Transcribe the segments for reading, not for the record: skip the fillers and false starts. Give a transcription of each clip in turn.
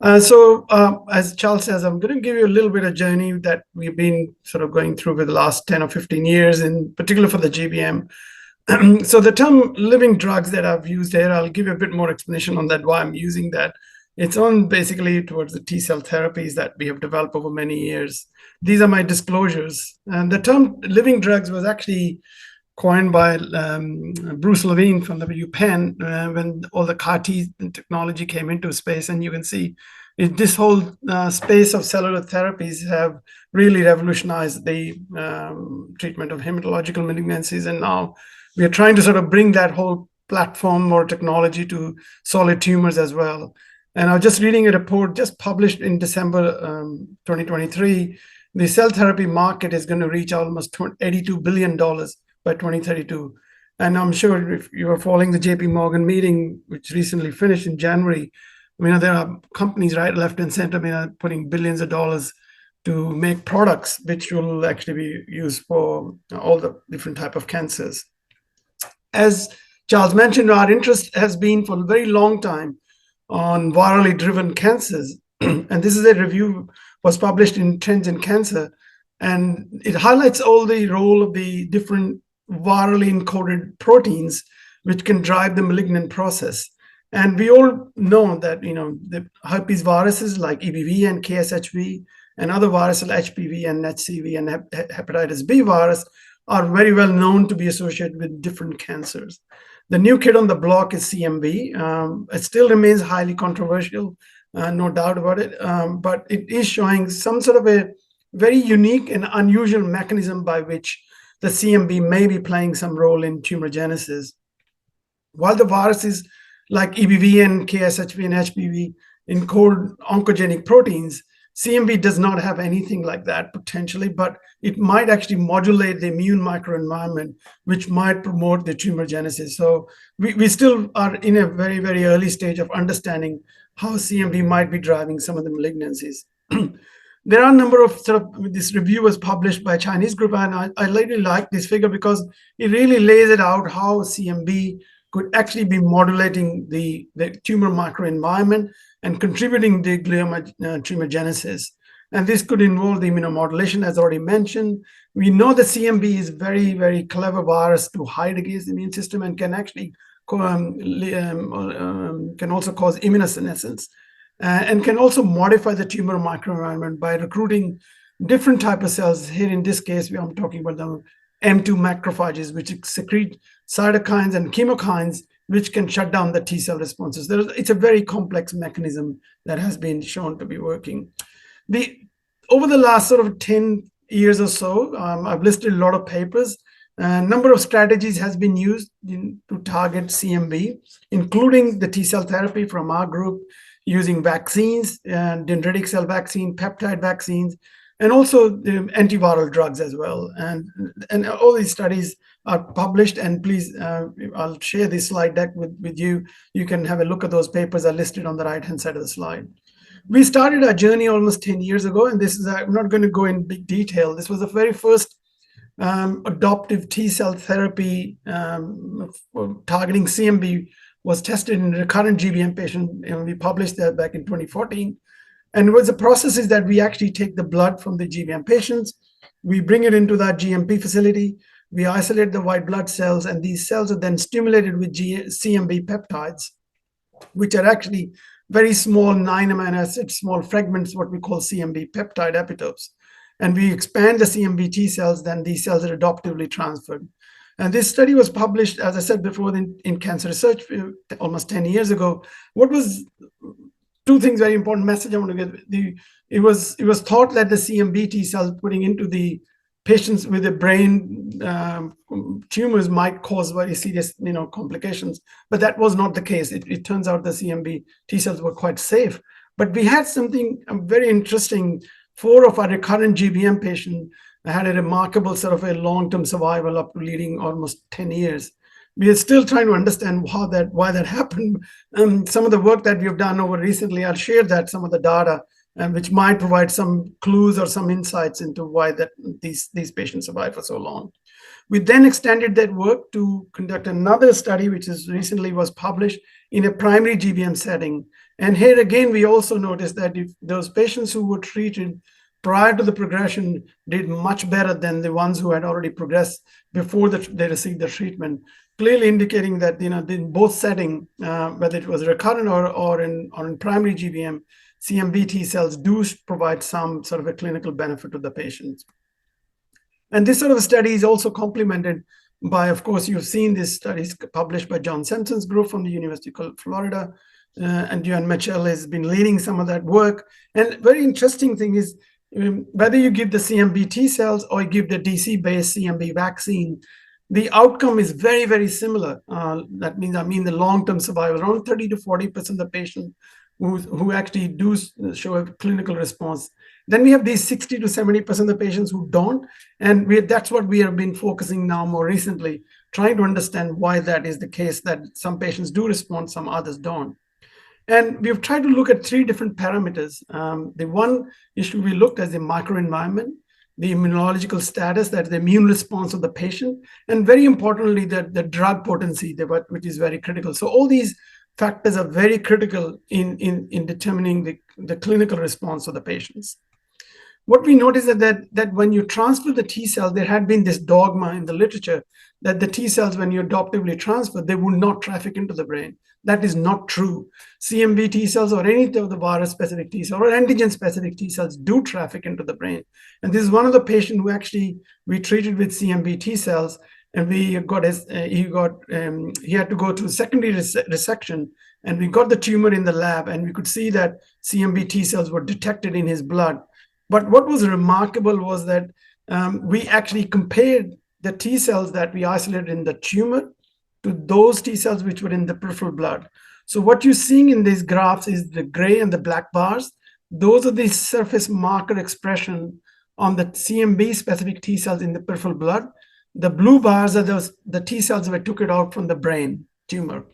As Charles says, I'm going to give you a little bit of journey that we've been sort of going through for the last 10 or 15 years, in particular for the GBM. So the term living drugs that I've used here, I'll give you a bit more explanation on that, why I'm using that. It's on basically towards the T cell therapies that we have developed over many years. These are my disclosures. And the term living drugs was actually coined by Bruce Levine from the UPenn when all the CAR T technology came into space. And you can see this whole space of cellular therapies have really revolutionized the treatment of hematological malignancies. And now we are trying to sort of bring that whole platform or technology to solid tumors as well. And I was just reading a report just published in December 2023. The cell therapy market is going to reach almost $82 billion by 2032. And I'm sure if you are following the JP Morgan meeting, which recently finished in January, there are companies right, left, and center, putting billions of dollars to make products which will actually be used for all the different type of cancers. As Charles mentioned, our interest has been for a very long time on virally driven cancers. And this is a review was published in Trends in Cancer. And it highlights all the role of the different virally encoded proteins which can drive the malignant process. And we all know that the herpes viruses like EBV and KSHV and other viruses like HPV and HCV and hepatitis B virus are very well known to be associated with different cancers. The new kid on the block is CMV. It still remains highly controversial, no doubt about it, but it is showing some sort of a very unique and unusual mechanism by which the CMV may be playing some role in tumor genesis. While the viruses like EBV and KSHV and HPV encode oncogenic proteins, CMV does not have anything like that potentially, but it might actually modulate the immune microenvironment, which might promote the tumor genesis. So we still are in a very, very early stage of understanding how CMV might be driving some of the malignancies. There are a number of this review was published by a Chinese group, and I really like this figure because it really lays it out how CMV could actually be modulating the tumor microenvironment and contributing to glioma tumor genesis. And this could involve the immunomodulation, as already mentioned. We know the CMV is very, very clever virus to hide against the immune system and can actually can also cause immunosenescence and can also modify the tumor microenvironment by recruiting different type of cells. Here in this case, I'm talking about the M2 macrophages, which secrete cytokines and chemokines, which can shut down the T cell responses. It's a very complex mechanism that has been shown to be working. Over the last sort of 10 years or so, I've listed a lot of papers. A number of strategies has been used to target CMV, including the T cell therapy from our group, using vaccines, dendritic cell vaccine, peptide vaccines, and also the antiviral drugs as well. And all these studies are published, and please, I'll share this slide deck with you. You can have a look at those papers are listed on the right-hand side of the slide. We started our journey almost 10 years ago, and this is, I'm not going to go in big detail. This was the very first adoptive T cell therapy targeting CMV was tested in a recurrent GBM patient. We published that back in 2014. And what the process is that we actually take the blood from the GBM patients, we bring it into that GMP facility, we isolate the white blood cells, and these cells are then stimulated with CMV peptides, which are actually very small 9 amino acid, small fragments, what we call CMV peptide epitopes. And we expand the CMV T cells, then these cells are adoptively transferred. And this study was published, as I said before, in Cancer Research almost 10 years ago. What was two things, very important message I want to get. It was thought that the CMV T cells putting into the patients with the brain tumors might cause very serious complications, but that was not the case. It turns out the CMV T cells were quite safe. But we had something very interesting. 4 of our recurrent GBM patients had a remarkable sort of a long-term survival up to leading almost 10 years. We are still trying to understand why that happened. Some of the work that we have done over recently, I'll share that some of the data, which might provide some clues or some insights into why these patients survive for so long. We then extended that work to conduct another study, which is recently was published in a primary GBM setting. And here again, we also noticed that if those patients who were treated prior to the progression did much better than the ones who had already progressed before they received the treatment, clearly indicating that in both setting, whether it was recurrent or in primary GBM, CMV T cells do provide some sort of a clinical benefit to the patients. And this sort of study is also complemented by, of course, you've seen these studies published by John Simpson's group from the University of Florida, and Joanne Mitchell has been leading some of that work. And very interesting thing is, whether you give the CMV T cells or you give the DC-based CMV vaccine, the outcome is very, very similar. That means, the long-term survival, around 30 to 40% of the patients who actually do show a clinical response. Then we have these 60 to 70% of the patients who don't. And that's what we have been focusing now more recently, trying to understand why that is the case, that some patients do respond, some others don't. And we've tried to look at three different parameters. The one issue we looked at is the microenvironment, the immunological status, that's the immune response of the patient, and very importantly, the drug potency, which is very critical. So all these factors are very critical in determining the clinical response of the patients. What we noticed is that when you transfer the T cells, there had been this dogma in the literature that the T cells, when you adoptively transfer, they would not traffic into the brain. That is not true. CMV T cells or any of the virus-specific T cells or antigen-specific T cells do traffic into the brain. And this is one of the patients who actually we treated with CMV T cells, and he had to go to secondary resection, and we got the tumor in the lab, and we could see that CMV T cells were detected in his blood. But what was remarkable was that we actually compared the T cells that we isolated in the tumor to those T cells which were in the peripheral blood. So what you're seeing in these graphs is the gray and the black bars. Those are the surface marker expression on the CMV specific T cells in the peripheral blood. The blue bars are the T cells that took it out from the brain tumor.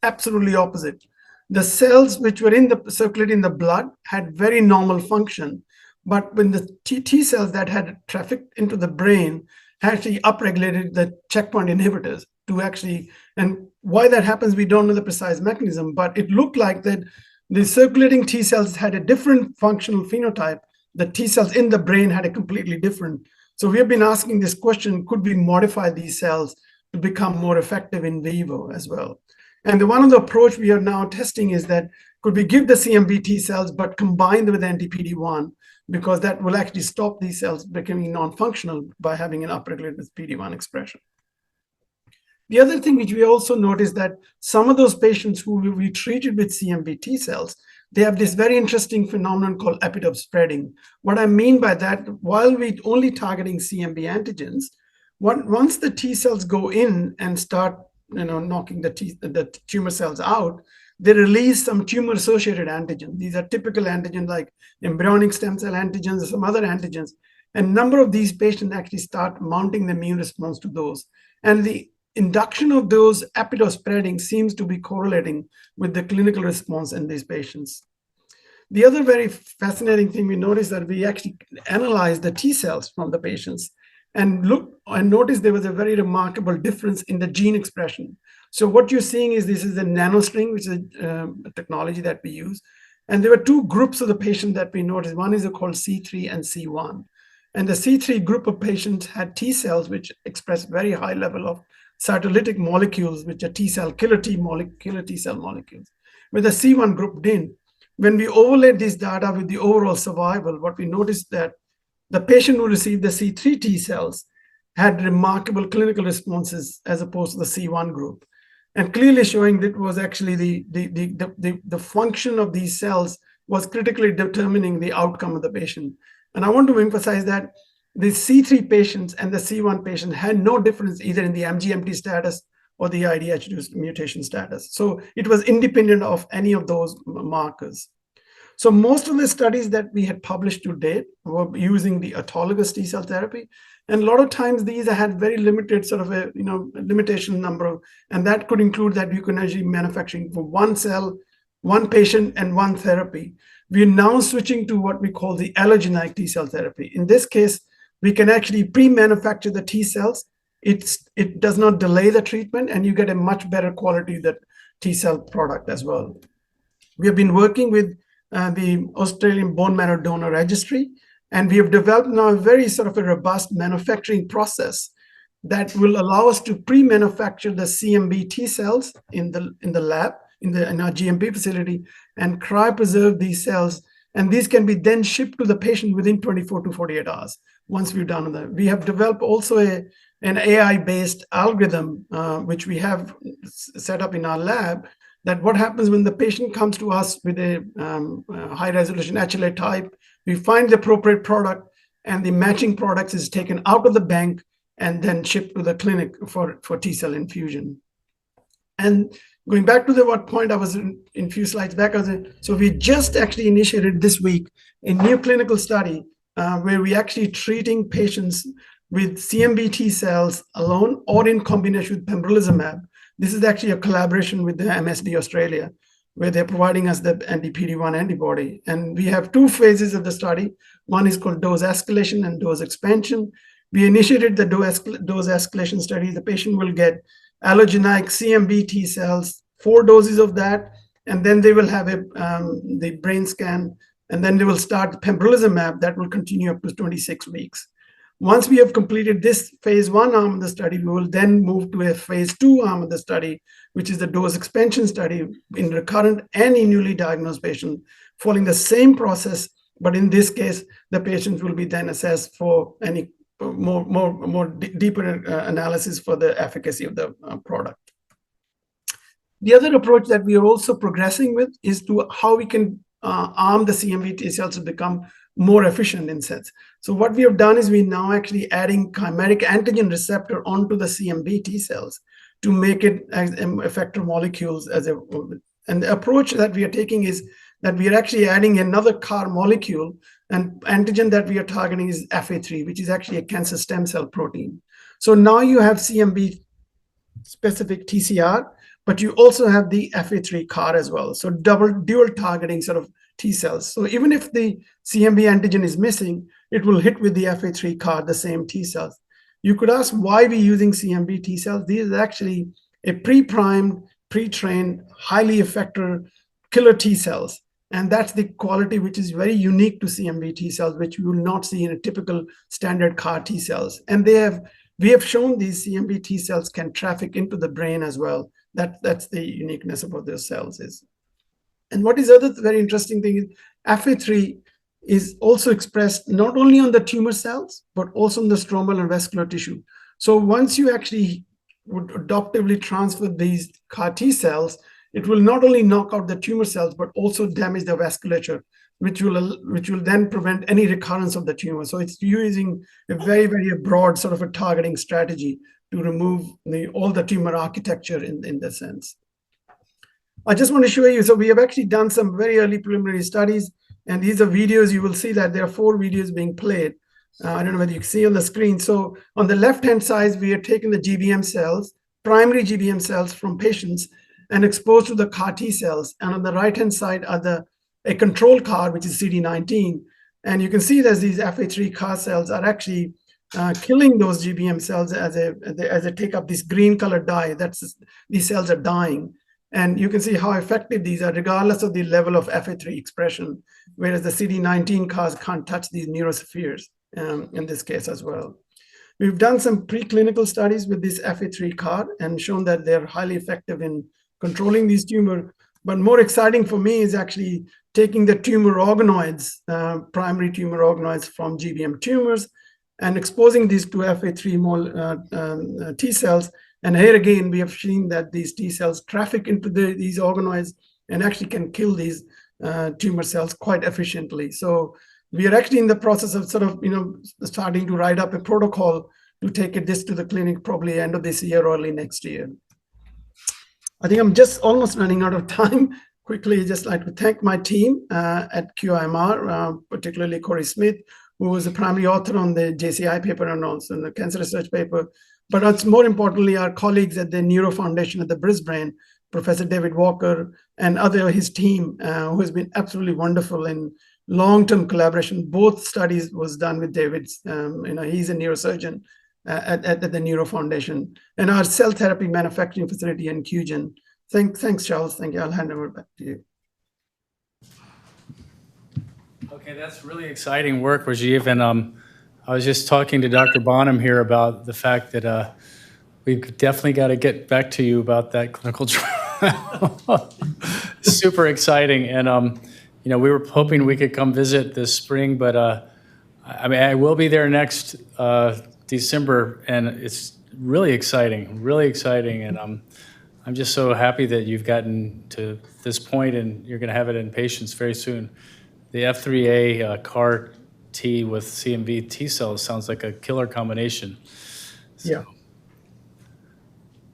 Absolutely opposite. The cells which were circulating in the blood had very normal function, but when the T cells that had trafficked into the brain actually upregulated the checkpoint inhibitors to actually, and why that happens, we don't know the precise mechanism, but it looked like that the circulating T cells had a different functional phenotype. The T cells in the brain had a completely different. So we have been asking this question, could we modify these cells to become more effective in vivo as well? And one of the approach we are now testing is that could we give the CMV T cells but combine them with anti-PD-1, because that will actually stop these cells becoming non-functional by having an upregulated PD-1 expression. The other thing which we also noticed that some of those patients who we treated with CMV T cells, they have this very interesting phenomenon called epitope spreading. What I mean by that, while we're only targeting CMV antigens, once the T cells go in and start knocking the tumor cells out, they release some tumor-associated antigens. These are typical antigens like embryonic stem cell antigens or some other antigens. And a number of these patients actually start mounting the immune response to those. And the induction of those epitope spreading seems to be correlating with the clinical response in these patients. The other very fascinating thing we noticed that we actually analyzed the T cells from the patients and noticed there was a very remarkable difference in the gene expression. So what you're seeing is this is a nanostring, which is a technology that we use. And there were two groups of the patients that we noticed. One is called C3 and C1. And the C3 group of patients had T cells which express very high level of cytolytic molecules, which are T cell killer T cell molecules, where the C1 group didn't. When we overlaid this data with the overall survival, what we noticed that the patient who received the C3 T cells had remarkable clinical responses as opposed to the C1 group, and clearly showing that was actually the function of these cells was critically determining the outcome of the patient. And I want to emphasize that the C3 patients and the C1 patient had no difference either in the MGMT status or the IDH2 mutation status. So it was independent of any of those markers. So most of the studies that we had published to date were using the autologous T cell therapy. And a lot of times these had very limited sort of a limitation number of, and that could include that you can actually manufacturing for one cell, one patient, and one therapy. We're now switching to what we call the allogeneic T cell therapy. In this case, we can actually pre-manufacture the T cells. It does not delay the treatment, and you get a much better quality of the T cell product as well. We have been working with the Australian Bone Marrow Donor Registry, and we have developed now a very sort of a robust manufacturing process that will allow us to pre-manufacture the CMV T cells in the lab, in our GMP facility, and cryopreserve these cells. And these can be then shipped to the patient within 24 to 48 hours once we've done that. We have developed also an AI-based algorithm, which we have set up in our lab, that what happens when the patient comes to us with a high-resolution HLA type, we find the appropriate product, and the matching products is taken out of the bank and then shipped to the clinic for T-cell infusion. And going back to what point I was in a few slides back, so we just actually initiated this week a new clinical study where we actually treating patients with CMV T cells alone or in combination with pembrolizumab. This is actually a collaboration with the MSD Australia, where they're providing us the anti-PD-1 antibody. And we have two phases of the study. One is called dose escalation and dose expansion. We initiated the dose escalation study. The patient will get allogeneic CMV T cells, 4 doses of that, and then they will have the brain scan, and then they will start pembrolizumab that will continue up to 26 weeks. Once we have completed this phase 1 arm of the study, we will then move to a phase 2 arm of the study, which is the dose expansion study in recurrent and in newly diagnosed patients, following the same process, but in this case, the patients will be then assessed for any deeper analysis for the efficacy of the product. The other approach that we are also progressing with is to how we can arm the CMV T cells to become more efficient in sense. So what we have done is we now actually adding chimeric antigen receptor onto the CMV T cells to make it as effector molecules and the approach that we are taking is that we are actually adding another CAR molecule, and antigen that we are targeting is FA3, which is actually a cancer stem cell protein. So now you have CMV specific TCR, but you also have the FA3 CAR as well. So dual targeting sort of T cells. So even if the CMV antigen is missing, it will hit with the FA3 CAR, the same T cells. You could ask why we're using CMV T cells. These are actually a pre-primed, pre-trained, highly effector killer T cells. And that's the quality which is very unique to CMV T cells, which you will not see in a typical standard CAR T cells. And we have shown these CMV T cells can traffic into the brain as well. That's the uniqueness of what those cells is. And what is other very interesting thing is FA3 is also expressed not only on the tumor cells, but also on the stromal and vascular tissue. So once you actually would adoptively transfer these CAR T cells, it will not only knock out the tumor cells, but also damage the vasculature, which will then prevent any recurrence of the tumor. So it's using a very, very broad sort of a targeting strategy to remove all the tumor architecture in that sense. I just want to show you, so we have actually done some very early preliminary studies, and these are videos. You will see that there are 4 videos being played. I don't know whether you can see on the screen. So on the left-hand side, we are taking the GBM cells, primary GBM cells from patients, and exposed to the CAR T cells. And on the right-hand side are a control CAR, which is CD19. And you can see that these FA3 CAR cells are actually killing those GBM cells as they take up this green colored dye. These cells are dying. And you can see how effective these are, regardless of the level of FA3 expression, whereas the CD19 CARs can't touch these neurospheres in this case as well. We've done some preclinical studies with this FA3 CAR and shown that they're highly effective in controlling these tumor. But more exciting for me is actually taking the tumor organoids, primary tumor organoids from GBM tumors, and exposing these to FA3 T cells. And here again, we have seen that these T cells traffic into these organoids and actually can kill these tumor cells quite efficiently. So we are actually in the process of sort of, starting to write up a protocol to take this to the clinic probably end of this year or early next year. I think I'm just almost running out of time. Quickly, just like to thank my team at QIMR, particularly Corey Smith, who was the primary author on the JCI paper and also in the cancer research paper. But it's more importantly, our colleagues at the Neuro Foundation at the Brisbane, Professor David Walker and his team, who has been absolutely wonderful in long-term collaboration. Both studies was done with David's. He's a neurosurgeon at the Neuro Foundation, and our cell therapy manufacturing facility in Cugen. Thanks, Charles. Thank you. I'll hand over back to you. Okay, that's really exciting work, Rajiv. And I was just talking to Dr. Bonham here about the fact that we've definitely got to get back to you about that clinical trial. Super exciting. And, we were hoping we could come visit this spring, but I will be there next December, and it's really exciting, really exciting. And I'm just so happy that you've gotten to this point and you're going to have it in patients very soon. The F3A CAR T with CMV T cells sounds like a killer combination. So, yeah.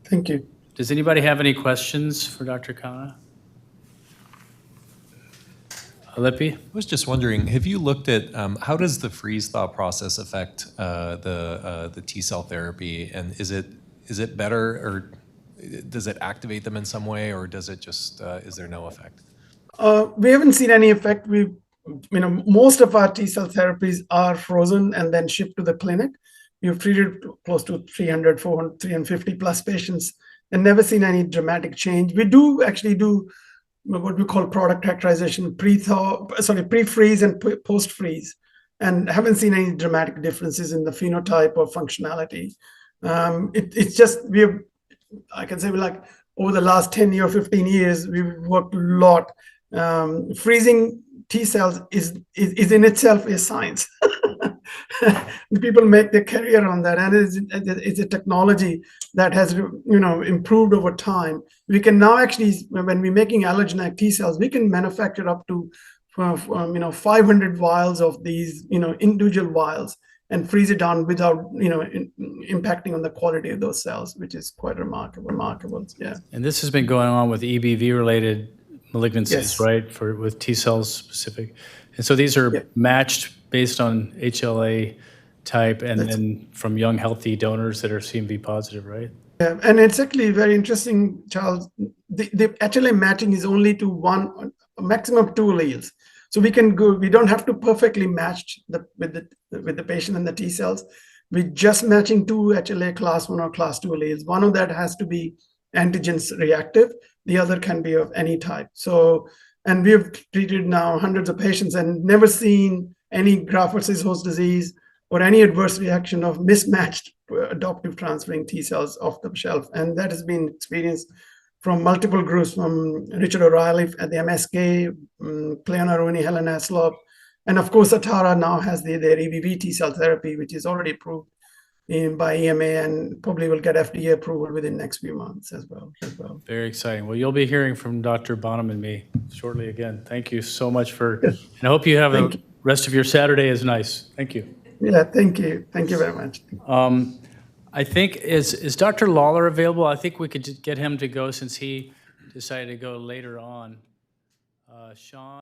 Thank you. Does anybody have any questions for Dr. Khanna? Lippi? I was just wondering, have you looked at how does the freeze-thaw process affect the T cell therapy, and is it better, or does it activate them in some way, or does it just is there no effect? We haven't seen any effect. Most of our T cell therapies are frozen and then shipped to the clinic. We've treated close to 300, 400, 350 plus patients and never seen any dramatic change. We do actually do what we call product characterization, pre-freeze and post-freeze, and haven't seen any dramatic differences in the phenotype or functionality. It's just I can say over the last 10 or 15 years, we've worked a lot. Freezing T cells is in itself a science. People make their career on that, and it's a technology that has improved over time. We can now actually, when we're making allogeneic T cells, we can manufacture up to 500 vials of these individual vials and freeze it down without impacting on the quality of those cells, which is quite remarkable. Yeah. And this has been going on with EBV related malignancies, Yes. right? With T cells specific. And so these are matched based on HLA type and then from young healthy donors that are CMV positive, right? Yeah, and it's actually very interesting, Charles. The HLA matching is only to a maximum of 2 alleles. So we don't have to perfectly match with the patient and the T cells. We're just matching 2 HLA class 1 or class 2 alleles. One of that has to be antigens reactive. The other can be of any type. And we have treated now hundreds of patients and never seen any graft versus host disease or any adverse reaction of mismatched adoptive transferring T cells off the shelf. And that has been experienced from multiple groups, from Richard O'Reilly at the MSK, Cleona Rooney, Helen Haslop, and of course, Atara now has their EBV T cell therapy, which is already approved by EMA and probably will get FDA approval within the next few months as well. Very exciting. Well, you'll be hearing from Dr. Bonham and me shortly again. Thank you so much and I hope you have the rest of your Saturday is nice. Thank you. Yeah, thank you. Thank you very much. I think, is Dr. Lawler available? I think we could get him to go since he decided to go later on. Sean?